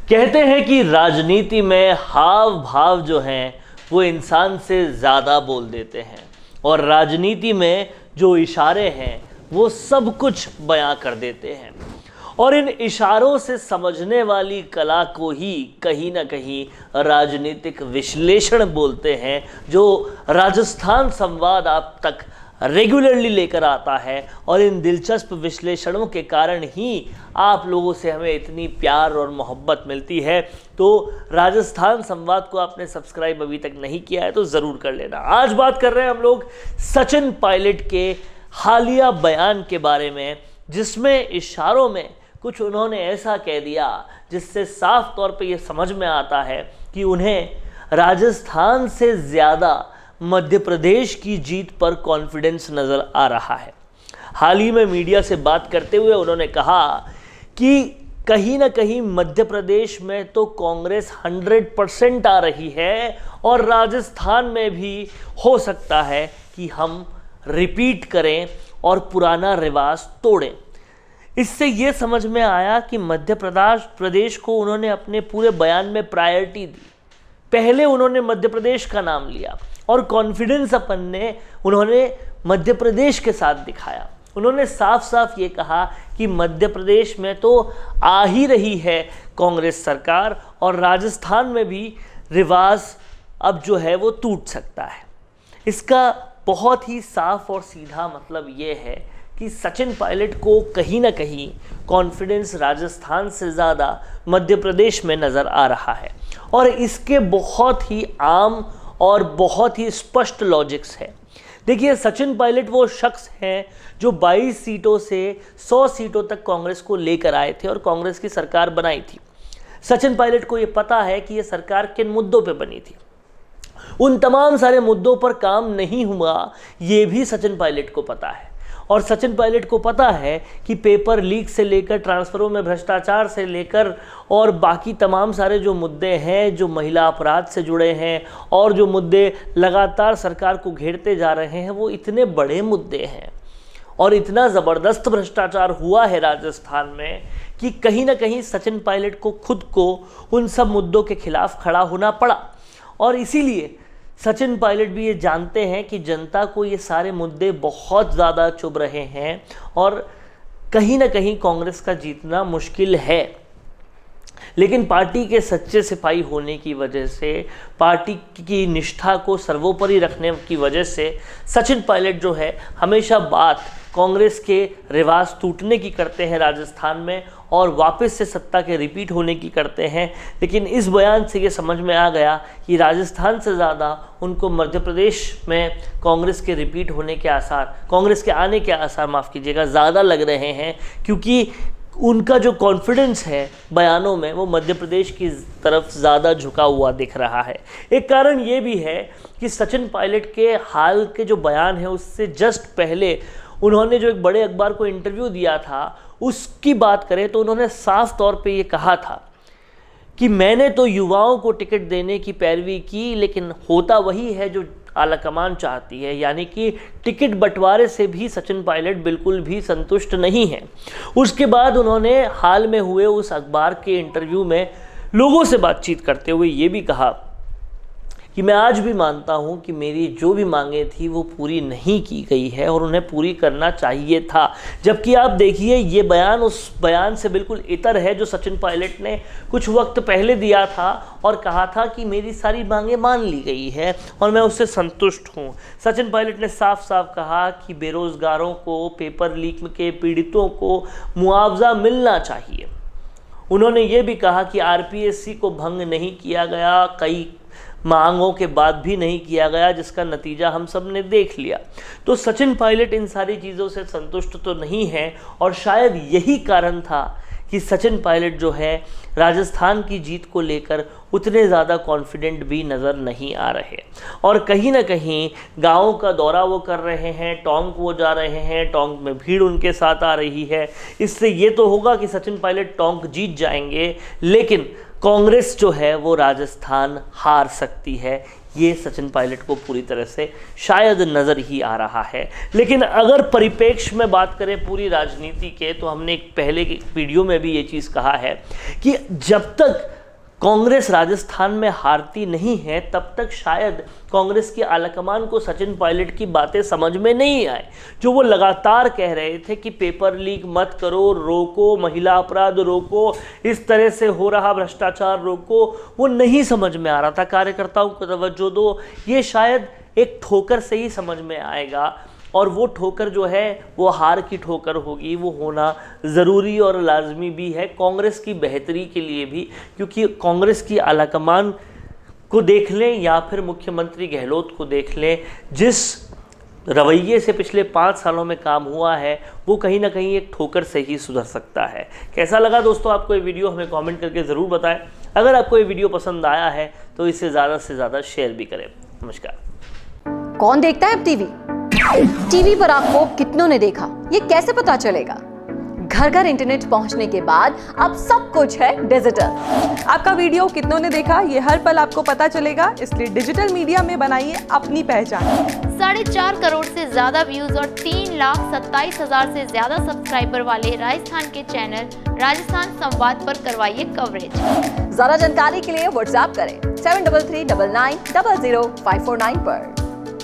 कहते हैं कि राजनीति में हाव भाव जो हैं वो इंसान से ज़्यादा बोल देते हैं और राजनीति में जो इशारे हैं वो सब कुछ बयां कर देते हैं और इन इशारों से समझने वाली कला को ही कहीं ना कहीं राजनीतिक विश्लेषण बोलते हैं, जो राजस्थान संवाद आप तक रेगुलरली लेकर आता है। और इन दिलचस्प विश्लेषणों के कारण ही आप लोगों से हमें इतनी प्यार और मोहब्बत मिलती है। तो राजस्थान संवाद को आपने सब्सक्राइब अभी तक नहीं किया है तो ज़रूर कर लेना। आज बात कर रहे हैं हम लोग सचिन पायलट के हालिया बयान के बारे में, जिसमें इशारों में कुछ उन्होंने ऐसा कह दिया जिससे साफ तौर पे ये समझ में आता है कि उन्हें राजस्थान से ज़्यादा मध्य प्रदेश की जीत पर कॉन्फिडेंस नज़र आ रहा है। हाल ही में मीडिया से बात करते हुए उन्होंने कहा कि कहीं ना कहीं मध्य प्रदेश में तो कांग्रेस 100% आ रही है और राजस्थान में भी हो सकता है कि हम रिपीट करें और पुराना रिवाज तोड़ें। इससे ये समझ में आया कि मध्य प्रदेश को उन्होंने अपने पूरे बयान में प्रायोरिटी दी। पहले उन्होंने मध्य प्रदेश का नाम लिया और कॉन्फिडेंस उन्होंने मध्य प्रदेश के साथ दिखाया। उन्होंने साफ साफ ये कहा कि मध्य प्रदेश में तो आ ही रही है कांग्रेस सरकार और राजस्थान में भी रिवाज अब जो है वो टूट सकता है। इसका बहुत ही साफ और सीधा मतलब ये है कि सचिन पायलट को कहीं ना कहीं कॉन्फिडेंस राजस्थान से ज़्यादा मध्य प्रदेश में नज़र आ रहा है और इसके बहुत ही आम और बहुत ही स्पष्ट लॉजिक्स है। देखिए, सचिन पायलट वो शख्स हैं जो 22 सीटों से 100 सीटों तक कांग्रेस को लेकर आए थे और कांग्रेस की सरकार बनाई थी। सचिन पायलट को ये पता है कि ये सरकार किन मुद्दों पे बनी थी। उन तमाम सारे मुद्दों पर काम नहीं हुआ, ये भी सचिन पायलट को पता है। और सचिन पायलट को पता है कि पेपर लीक से लेकर ट्रांसफरों में भ्रष्टाचार से लेकर और बाकी तमाम सारे जो मुद्दे हैं जो महिला अपराध से जुड़े हैं और जो मुद्दे लगातार सरकार को घेरते जा रहे हैं, वो इतने बड़े मुद्दे हैं और इतना ज़बरदस्त भ्रष्टाचार हुआ है राजस्थान में कि कहीं ना कहीं सचिन पायलट को खुद को उन सब मुद्दों के खिलाफ खड़ा होना पड़ा। और इसीलिए सचिन पायलट भी ये जानते हैं कि जनता को ये सारे मुद्दे बहुत ज़्यादा चुभ रहे हैं और कहीं ना कहीं कांग्रेस का जीतना मुश्किल है। लेकिन पार्टी के सच्चे सिपाही होने की वजह से, पार्टी की निष्ठा को सर्वोपरि रखने की वजह से सचिन पायलट जो है हमेशा बात कांग्रेस के रिवाज टूटने की करते हैं राजस्थान में और वापस से सत्ता के रिपीट होने की करते हैं। लेकिन इस बयान से ये समझ में आ गया कि राजस्थान से ज़्यादा उनको मध्य प्रदेश में कांग्रेस के रिपीट होने के आसार, कांग्रेस के आने के आसार माफ़ कीजिएगा, ज़्यादा लग रहे हैं, क्योंकि उनका जो कॉन्फिडेंस है बयानों में वो मध्य प्रदेश की तरफ ज़्यादा झुका हुआ दिख रहा है। एक कारण ये भी है कि सचिन पायलट के हाल के जो बयान है उससे जस्ट पहले उन्होंने जो एक बड़े अखबार को इंटरव्यू दिया था, उसकी बात करें तो उन्होंने साफ तौर पे ये कहा था कि मैंने तो युवाओं को टिकट देने की पैरवी की, लेकिन होता वही है जो आलाकमान चाहती है। यानी कि टिकट बंटवारे से भी सचिन पायलट बिल्कुल भी संतुष्ट नहीं हैं। उसके बाद उन्होंने हाल में हुए उस अखबार के इंटरव्यू में लोगों से बातचीत करते हुए ये भी कहा कि मैं आज भी मानता हूं कि मेरी जो भी मांगें थी वो पूरी नहीं की गई है और उन्हें पूरी करना चाहिए था। जबकि आप देखिए, ये बयान उस बयान से बिल्कुल इतर है जो सचिन पायलट ने कुछ वक्त पहले दिया था और कहा था कि मेरी सारी मांगें मान ली गई है और मैं उससे संतुष्ट हूं। सचिन पायलट ने साफ साफ कहा कि बेरोजगारों को, पेपर लीक के पीड़ितों को मुआवजा मिलना चाहिए। उन्होंने ये भी कहा कि आरपीएससी को भंग नहीं किया गया, कई मांगों के बाद भी नहीं किया गया, जिसका नतीजा हम सब ने देख लिया। तो सचिन पायलट इन सारी चीज़ों से संतुष्ट तो नहीं है और शायद यही कारण था कि सचिन पायलट जो है राजस्थान की जीत को लेकर उतने ज़्यादा कॉन्फिडेंट भी नज़र नहीं आ रहे और कहीं ना कहीं गाँव का दौरा वो कर रहे हैं, टोंक वो जा रहे हैं, टोंक में भीड़ उनके साथ आ रही है। इससे ये तो होगा कि सचिन पायलट टोंक जीत जाएंगे, लेकिन कांग्रेस जो है वो राजस्थान हार सकती है। ये सचिन पायलट को पूरी तरह से शायद नज़र ही आ रहा है। लेकिन अगर परिप्रेक्ष्य में बात करें पूरी राजनीति के, तो हमने एक पहले की वीडियो में भी ये चीज़ कहा है कि जब तक कांग्रेस राजस्थान में हारती नहीं है तब तक शायद कांग्रेस की आलाकमान को सचिन पायलट की बातें समझ में नहीं आए, जो वो लगातार कह रहे थे कि पेपर लीक मत करो, रोको, महिला अपराध रोको, इस तरह से हो रहा भ्रष्टाचार रोको। वो नहीं समझ में आ रहा था। कार्यकर्ताओं को तवज्जो दो, ये शायद एक ठोकर से ही समझ में आएगा, और वो ठोकर जो है वो हार की ठोकर होगी। वो होना ज़रूरी और लाजमी भी है कांग्रेस की बेहतरी के लिए भी, क्योंकि कांग्रेस की आलाकमान को देख लें या फिर मुख्यमंत्री गहलोत को देख लें, जिस रवैये से पिछले 5 सालों में काम हुआ है वो कहीं ना कहीं एक ठोकर से ही सुधर सकता है। कैसा लगा दोस्तों आपको ये वीडियो, हमें कमेंट करके ज़रूर बताएं। अगर आपको ये वीडियो पसंद आया है तो इसे ज़्यादा से ज़्यादा शेयर भी करें। नमस्कार। कौन देखता है अब टीवी? टीवी पर आपको कितनों ने देखा, ये कैसे पता चलेगा? घर घर इंटरनेट पहुंचने के बाद अब सब कुछ है डिजिटल। आपका वीडियो कितनों ने देखा ये हर पल आपको पता चलेगा, इसलिए डिजिटल मीडिया में बनाइए अपनी पहचान। 4.5 करोड़ से ज्यादा व्यूज और 3,27,000 से ज्यादा सब्सक्राइबर वाले राजस्थान के चैनल राजस्थान संवाद पर करवाइए कवरेज। ज्यादा जानकारी के लिए व्हाट्सएप करें 7339900549 पर।